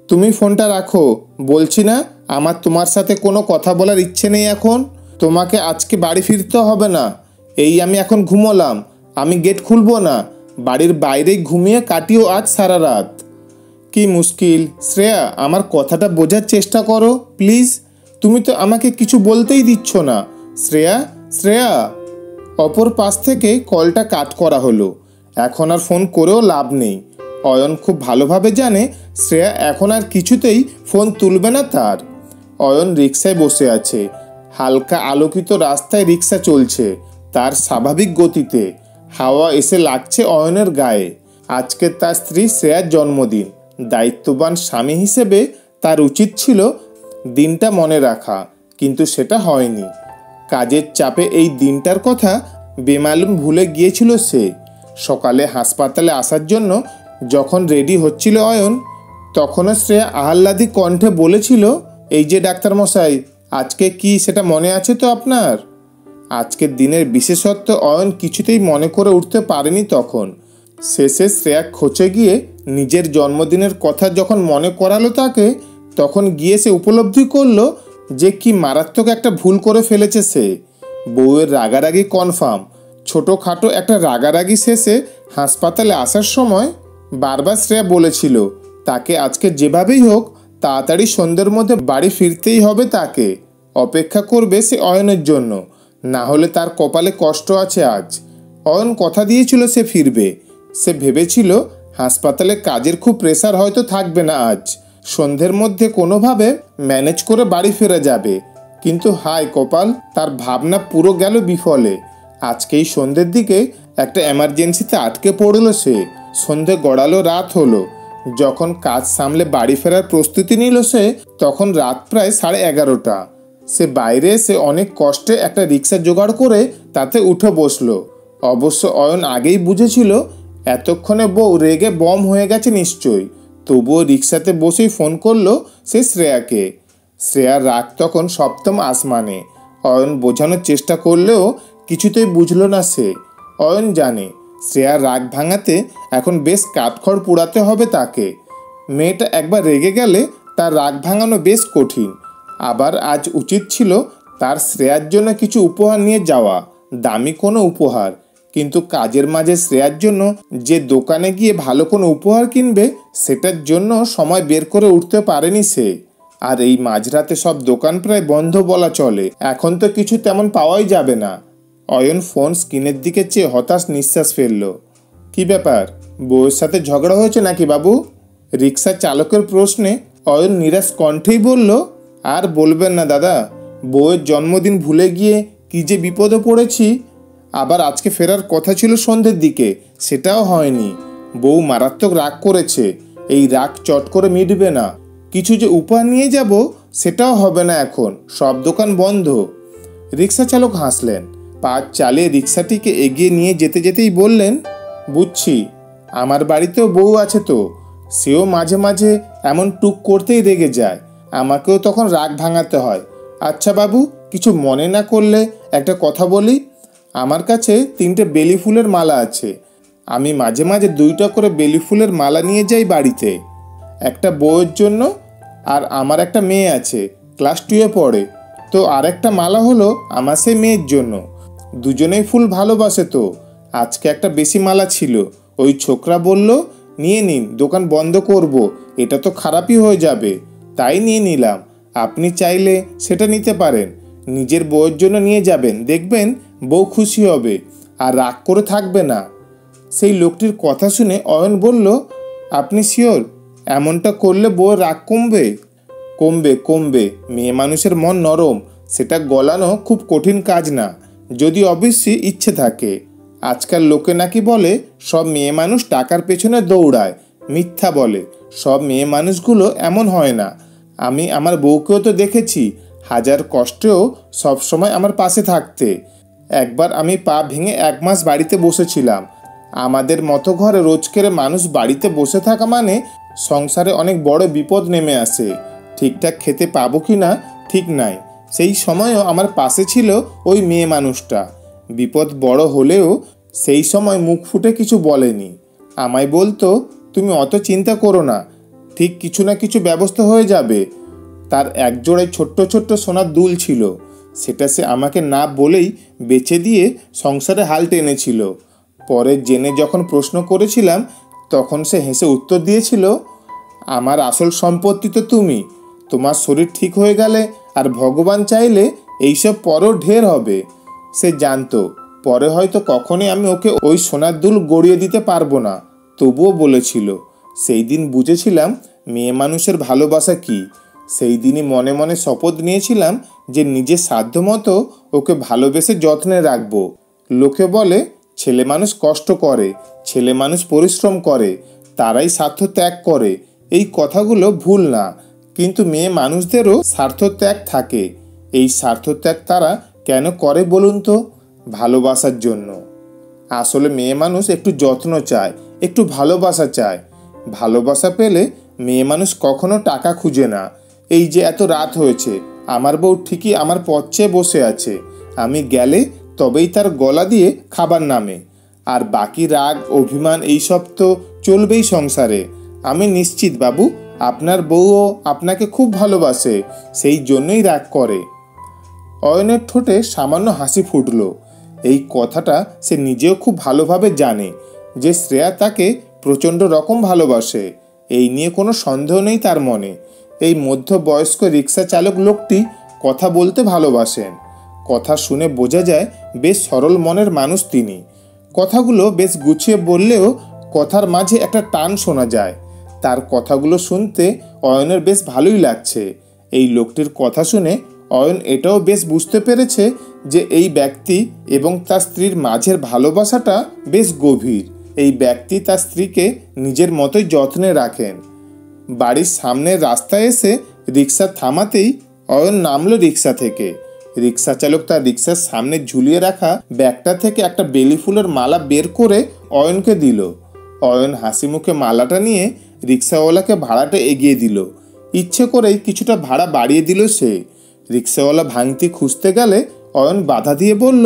তুমি ফোনটা রাখো, বলছি না আমার তোমার সাথে কোনো কথা বলার ইচ্ছে নেই এখন। তোমাকে আজকে বাড়ি ফিরতে হবে না। এই আমি এখন ঘুমোলাম, আমি গেট খুলবো না, বাড়ির বাইরেই ঘুমিয়ে কাটিও আজ সারা রাত। কি মুশকিল শ্রেয়া, আমার কথাটা বোঝার চেষ্টা করো প্লিজ। তুমি তো আমাকে কিছু বলতেই দিচ্ছ না। শ্রেয়া, শ্রেয়া। অপর পাশ থেকে কলটা কাট করা হলো। এখন আর ফোন করেও লাভ নেই। অয়ন খুব ভালোভাবে জানে শ্রেয়া এখন আর কিছুতেই ফোন তুলবে না তার। অয়ন রিকশায় বসে আছে। হালকা আলোকিত রাস্তায় রিকশা চলছে তার স্বাভাবিক গতিতে। হাওয়া এসে লাগছে অয়নের গায়ে। আজকে তার স্ত্রী শ্রেয়ার জন্মদিন। দায়িত্ববান স্বামী হিসেবে তার উচিত ছিল দিনটা মনে রাখা, কিন্তু সেটা হয়নি। কাজের চাপে এই দিনটার কথা বেমালুম ভুলে গিয়েছিল সে। সকালে হাসপাতালে আসার জন্য যখন রেডি হচ্ছিল অয়ন, তখনও শ্রেয়া আহ্লাদী কণ্ঠে বলেছিল, এই যে ডাক্তারমশাই, আজকে কি সেটা মনে আছে তো আপনার? আজকের দিনের বিশেষত্ব অয়ন কিছুতেই মনে করে উঠতে পারেনি তখন। শেষে শ্রেয়া খোঁচে গিয়ে নিজের জন্মদিনের কথা যখন মনে করালো তাকে, তখন গিয়ে সে উপলব্ধি করলো যে কি মারাত্মক একটা ভুল করে ফেলেছে সে। বউয়ের রাগারাগি কনফার্ম। ছোটোখাটো একটা রাগারাগি শেষে হাসপাতালে আসার সময় বারবার শ্রেয়া বলেছিল তাকে আজকে যেভাবেই হোক তাড়াতাড়ি সন্ধ্যের মধ্যে বাড়ি ফিরতেই হবে তাকে। অপেক্ষা করবে সে অয়নের জন্য, না হলে তার কপালে কষ্ট আছে আজ। অয়ন কথা দিয়েছিল সে ফিরবে। সে ভেবেছিল হাসপাতালে কাজের খুব প্রেসার হয়তো থাকবে না আজ, সন্ধ্যের মধ্যে কোনোভাবে ম্যানেজ করে বাড়ি ফেরা যাবে। কিন্তু হায় কপাল, তার ভাবনা পুরো গেল বিফলে। আজকেই সন্ধ্যের দিকে একটা এমার্জেন্সিতে আটকে পড়ল সে। সন্ধ্যে গড়ালো, রাত হলো। যখন কাজ সামলে বাড়ি ফেরার প্রস্তুতি নিল সে, তখন রাত প্রায় 11:30। সে বাইরে এসে অনেক কষ্টে একটা রিক্সা জোগাড় করে তাতে উঠে বসলো। অবশ্য অয়ন আগেই বুঝেছিল এতক্ষণে বউ রেগে বম হয়ে গেছে নিশ্চয়ই। তবুও রিক্সাতে বসেই ফোন করলো সে শ্রেয়াকে। শ্রেয়ার রাগ তখন সপ্তম আসমানে। অয়ন বোঝানোর চেষ্টা করলেও কিছুতেই বুঝল না সে। অয়ন জানে শ্রেয়ার রাগ ভাঙাতে এখন বেশ কাঠখড় পোড়াতে হবে তাকে। মেয়েটা একবার রেগে গেলে তার রাগ ভাঙানো বেশ কঠিন। আবার আজ উচিত ছিল তার শ্রেয়ার জন্য কিছু উপহার নিয়ে যাওয়া, দামি কোনো উপহার। কিন্তু কাজের মাঝে শ্রেয়ার জন্য যে দোকানে গিয়ে ভালো কোনো উপহার কিনবে, সেটার জন্য সময় বের করে উঠতে পারেনি সে। আর এই মাঝরাতে সব দোকান প্রায় বন্ধ বলা চলে। এখন তো কিছু তেমন পাওয়াই যাবে না। অয়ন ফোন স্ক্রিনের দিকে চেয়ে হতাশ নিঃশ্বাস ফেলল। কি ব্যাপার, বউয়ের সাথে ঝগড়া হয়েছে নাকি বাবু? রিক্সা চালকের প্রশ্নে অয়ন নিরাশ কণ্ঠেই বলল, আর বলবেন না দাদা, বউয়ের জন্মদিন ভুলে গিয়ে কি যে বিপদে পড়েছি। আবার আজকে ফেরার কথা ছিল সন্ধ্যের দিকে, সেটাও হয়নি। বউ মারাত্মক রাগ করেছে। এই রাগ চট করে মিটবে না। কিছু যে উপহার নিয়ে যাব সেটাও হবে না এখন, সব দোকান বন্ধ। রিক্সা চালক হাসলেন। পা চালিয়ে রিক্সাটিকে এগিয়ে নিয়ে যেতে যেতেই বললেন, বুঝছি, আমার বাড়িতেও বউ আছে তো, সেও মাঝে মাঝে এমন টুক করতেই রেগে যায়। আমাকেও তখন রাগ ভাঙাতে হয়। আচ্ছা বাবু, কিছু মনে না করলে একটা কথা বলি। আমার কাছে 3টে বেলি ফুলের মালা আছে। আমি মাঝে মাঝে 2টা করে বেলি ফুলের মালা নিয়ে যাই বাড়িতে। একটা বউয়ের জন্য, আর আমার একটা মেয়ে আছে, ক্লাস 2-এ পড়ে। তো আরেকটা মালা হলো আমার সেই মেয়ের জন্য। দুজনেই ফুল ভালোবাসে তো। আজকে একটা বেশি মালা ছিল, ওই ছোকরা বলল নিয়ে নিন, দোকান বন্ধ করব, এটা তো খারাপই হয়ে যাবে, তাই নিয়ে নিলাম। আপনি চাইলে সেটা নিতে পারেন, নিজের বউয়ের জন্য নিয়ে যাবেন, দেখবেন বউ খুশি হবে আর রাগ করে থাকবে না। সেই লোকটির কথা শুনে অয়ন বলল, আপনি শিওর এমনটা করলে বউয়ের রাগ কমবে? কমবে কমবে, মেয়ে মানুষের মন নরম, সেটা গলানো খুব কঠিন কাজ না, যদি অবশ্যই ইচ্ছে থাকে। আজকাল লোকে নাকি বলে সব মেয়ে মানুষ টাকার পেছনে দৌড়ায়, মিথ্যা বলে। সব মেয়ে মানুষগুলো এমন হয় না। আমি আমার বউকেও তো দেখেছি হাজার কষ্টেও সবসময় আমার পাশে থাকতে। একবার আমি পা ভেঙে 1 মাস বাড়িতে বসেছিলাম। আমাদের মতো ঘরে রোজকের মানুষ বাড়িতে বসে থাকা মানে সংসারে অনেক বড় বিপদ নেমে আসে। ঠিকঠাক খেতে পাবো কি না ঠিক নাই। সেই সময়ও আমার পাশে ছিল ওই মেয়ে মানুষটা। বিপদ বড় হলেও সেই সময় মুখ ফুটে কিছু বলেনি। আমায় বলতো, তুমি অত চিন্তা করো না, ঠিক কিছু না কিছু ব্যবস্থা হয়ে যাবে। তার একজোড়ায় ছোট্ট ছোট্ট সোনার দুল ছিল, সেটা সে আমাকে না বলেই বেচে দিয়ে সংসারে হাল টেনেছিল। পরে জেনে যখন প্রশ্ন করেছিলাম, তখন সে হেসে উত্তর দিয়েছিল, আমার আসল সম্পত্তি তো তুমি। তোমার শরীর ঠিক হয়ে গেলে আর ভগবান চাইলে এইসব পরও ঢের হবে। সে জানতো পরে হয়তো কখনোই আমি ওকে ওই সোনার দুল গড়িয়ে দিতে পারবো না, তবুও বলেছিল। সেই দিন বুঝেছিলাম মেয়ে মানুষের ভালোবাসা কী। সেই দিনই মনে মনে শপথ নিয়েছিলাম যে নিজের সাধ্যমতো ওকে ভালোবেসে যত্নে রাখবো। লোকে বলে ছেলে মানুষ কষ্ট করে, ছেলে মানুষ পরিশ্রম করে, তারাই স্বার্থ ত্যাগ করে। এই কথাগুলো ভুল না, কিন্তু মেয়ে মানুষদেরও স্বার্থ ত্যাগ থাকে। এই স্বার্থ ত্যাগ তারা কেন করে বলুন তো? ভালোবাসার জন্য। আসলে মেয়ে মানুষ একটু যত্ন চায়, একটু ভালোবাসা চায়। ভালোবাসা পেলে মেয়ে মানুষ কখনো টাকা খুঁজে না। এই যে এত রাত হয়েছে, আমার বউ ঠিকই আমার পথ চেয়ে বসে আছে, আমি গেলে তবেই তার গলা দিয়ে খাবার নামে। আর বাকি রাগ অভিমান এইসব তো চলবেই সংসারে। আমি নিশ্চিত বাবু, আপনার বউও আপনাকে খুব ভালোবাসে, সেই জন্যই রাগ করে। অয়নের ঠোঁটে সামান্য হাসি ফুটল। এই কথাটা সে নিজেও খুব ভালোভাবে জানে যে শ্রেয়া তাকে প্রচণ্ড রকম ভালোবাসে। এই নিয়ে কোনো সন্দেহ নেই তার মনে। এই মধ্যবয়স্ক রিক্সা চালক লোকটি কথা বলতে ভালোবাসেন। কথা শুনে বোঝা যায় বেশ সরল মনের মানুষ তিনি। কথাগুলো বেশ গুছিয়ে বললেও কথার মাঝে একটা টান শোনা যায়। তার কথাগুলো শুনতে অয়নের বেশ ভালোই লাগছে। এই লোকটির কথা শুনে অয়ন এটাও বেশ বুঝতে পেরেছে যে এই ব্যক্তি এবং তার স্ত্রীর মাঝের ভালোবাসাটা বেশ গভীর। এই ব্যক্তি তার স্ত্রীকে নিজের মতোই যত্নে রাখেন। বাড়ির সামনের রাস্তায় এসে রিক্সা থামাতেই অয়ন নামলো রিক্সা থেকে। রিক্সা চালক তার রিক্সার সামনে ঝুলিয়ে রাখা ব্যাগটা থেকে একটা বেলি ফুলের মালা বের করে অয়নকে দিল। অয়ন হাসি মুখে মালাটা নিয়ে রিক্সাওয়ালাকে ভাড়াটা এগিয়ে দিল। ইচ্ছে করেই কিছুটা ভাড়া বাড়িয়ে দিল সে। রিক্সাওয়ালা ভাঙতি খুঁজতে গেলে অয়ন বাধা দিয়ে বলল,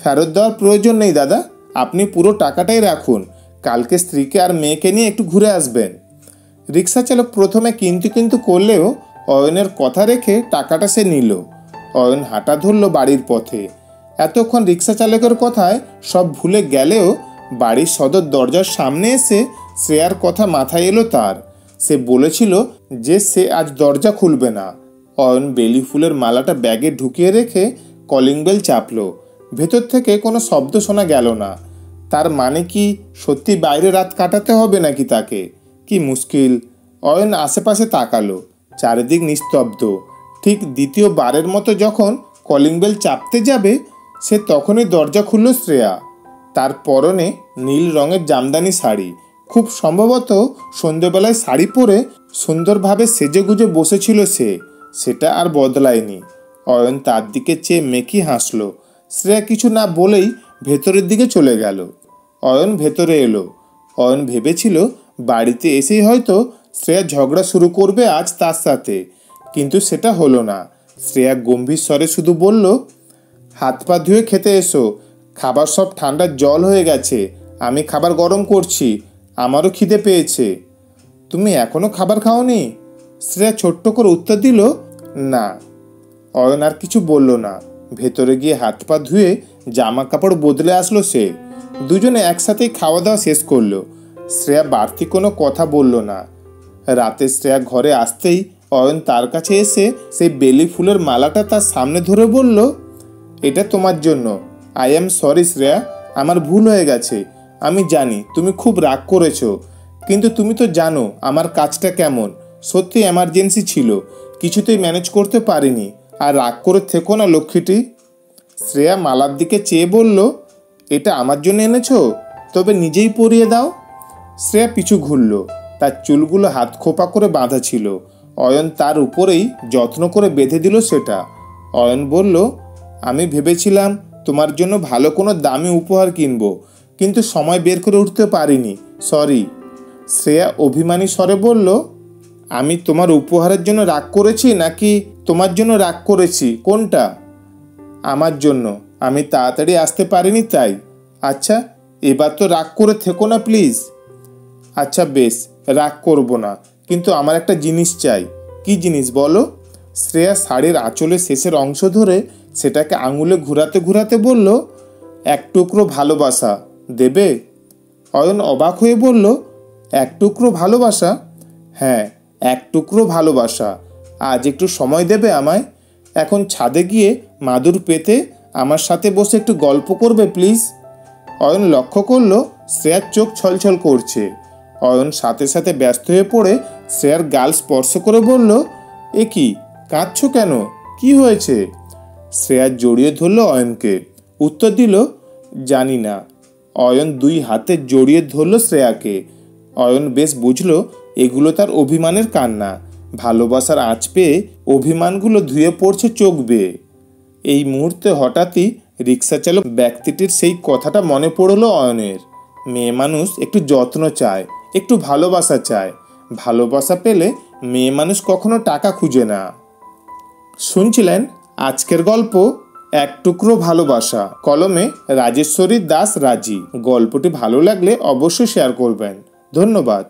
ফেরত দেওয়ার প্রয়োজন নেই দাদা, আপনি পুরো টাকাটাই রাখুন। কালকে স্ত্রীকে আর মেয়েকে নিয়ে একটু ঘুরে আসবেন। রিক্সা চালক প্রথমে কিন্তু করলেও অয়নের কথা রেখে টাকাটা সে নিল। অয়ন হাঁটা ধরল বাড়ির পথে। এতক্ষণ রিক্সা চালকের কথায় সব ভুলে গেলেও বাড়ির সদর দরজার সামনে এসে শ্রেয়ার কথা মাথায় এলো তার। সে বলেছিল যে সে আজ দরজা খুলবে না। অয়ন বেলি ফুলের মালাটা ব্যাগে ঢুকিয়ে রেখে কলিং বেল চাপলো। ভেতর থেকে কোনো শব্দ শোনা গেল না। তার মানে কি সত্যি বাইরে রাত কাটাতে হবে নাকি তাকে? কি মুশকিল। অয়ন আশেপাশে তাকালো, চারিদিক নিস্তব্ধ। ঠিক দ্বিতীয়বারের মতো যখন কলিং বেল চাপতে যাবে, সে তখনই দরজা খুলল শ্রেয়া। তার পরনে নীল রঙের জামদানি শাড়ি। খুব সম্ভবত সন্ধ্যেবেলায় শাড়ি পরে সুন্দরভাবে সেজেগুজে বসেছিল সে, সেটা আর বদলায়নি। অয়ন তার দিকে চেয়ে মেকি হাসল। শ্রেয়া কিছু না বলেই ভেতরের দিকে চলে গেল। অয়ন ভেতরে এলো। অয়ন ভেবেছিল বাড়িতে এসেই হয়তো শ্রেয়া ঝগড়া শুরু করবে আজ তার সাথে, কিন্তু সেটা হলো না। শ্রেয়া গম্ভীর স্বরে শুধু বলল, হাত পা ধুয়ে খেতে এসো, খাবার সব ঠান্ডা জল হয়ে গেছে, আমি খাবার গরম করছি, আমারও খিদে পেয়েছে। তুমি এখনো খাবার খাওনি? শ্রেয়া ছোট্ট করে উত্তর দিল, না। অয়ন আর কিছু বলল না। ভেতরে গিয়ে হাত পা ধুয়ে জামা কাপড় বদলে আসলো সে। দুজনে একসাথেই খাওয়া দাওয়া শেষ করলো। শ্রেয়া বাড়তি কোনো কথা বলল না। রাতে শ্রেয়া ঘরে আসতেই অয়ন তার কাছে এসে সেই বেলি ফুলের মালাটা তার সামনে ধরে বলল, এটা তোমার জন্য। আই অ্যাম সরি শ্রেয়া, আমার ভুল হয়ে গেছে। আমি জানি তুমি খুব রাগ করেছো, কিন্তু তুমি তো জানো আমার কাজটা কেমন। সত্যি এমার্জেন্সি ছিল, কিছুতেই ম্যানেজ করতে পারিনি। আর রাগ করে থেকো না লক্ষ্মীটি। শ্রেয়া মালার দিকে চেয়ে বলল, এটা আমার জন্য এনেছো? তবে নিজেই পরিয়ে দাও। শ্রেয়া পিছু ঘুরল। তার চুলগুলো হাত খোপা করে বাঁধা ছিল। অয়ন তার উপরেই যত্ন করে বেঁধে দিল সেটা। অয়ন বলল, আমি ভেবেছিলাম তোমার জন্য ভালো কোনো দামি উপহার কিনবো, কিন্তু সময় বের করে উঠতে পারিনি, সরি। শ্রেয়া অভিমানী স্বরে বলল, আমি তোমার উপহারের জন্য রাগ করেছি নাকি তোমার জন্য রাগ করেছি, কোনটা? আমার জন্য, আমি তাড়াতাড়ি আসতে পারিনি তাই। আচ্ছা, এবার তো রাগ করে থেকো না প্লিজ। আচ্ছা বেশ, রাগ করব না, কিন্তু আমার একটা জিনিস চাই। কি জিনিস বলো? শ্রেয়া শাড়ির আঁচলের শেষের অংশ ধরে সেটাকে আঙুলে ঘুরাতে ঘুরাতে বলল, এক টুকরো ভালোবাসা দেবে? অয়ন অবাক হয়ে বলল, এক টুকরো ভালোবাসা? হ্যাঁ, এক টুকরো ভালোবাসা। আজ একটু সময় দেবে আমায়? এখন ছাদে গিয়ে মাদুর পেতে আমার সাথে বসে একটু গল্প করবে প্লিজ? অয়ন লক্ষ্য করল শ্রেয়ার চোখ ছলছল করছে। অয়ন সাথে সাথে ব্যস্ত হয়ে পড়ে শ্রেয়ার গাল স্পর্শ করে বলল, এ কি, কাঁদছো কেন? কি হয়েছে? শ্রেয়া জড়িয়ে ধরল অয়নকে। উত্তর দিল, জানি না। অয়ন দুই হাতে জড়িয়ে ধরল শ্রেয়াকে। অয়ন বেশ বুঝল এগুলো তার অভিমানের কান্না। ভালোবাসার আঁচ পেয়ে অভিমানগুলো ধুয়ে পড়ছে চোখ বেয়ে। এই মুহূর্তে হঠাৎই রিক্সা চালক ব্যক্তিটির সেই কথাটা মনে পড়ল অয়নের। মেয়ে মানুষ একটু যত্ন চায়, একটু ভালোবাসা চায়। ভালোবাসা পেলে মেয়ে মানুষ কখনো টাকা খুঁজে না। শুনছিলেন আজকের গল্প এক টুকরো ভালোবাসা, কলমে রাজেশ্বরী দাস রাজি। গল্পটি ভালো লাগলে অবশ্যই শেয়ার করবেন। ধন্যবাদ।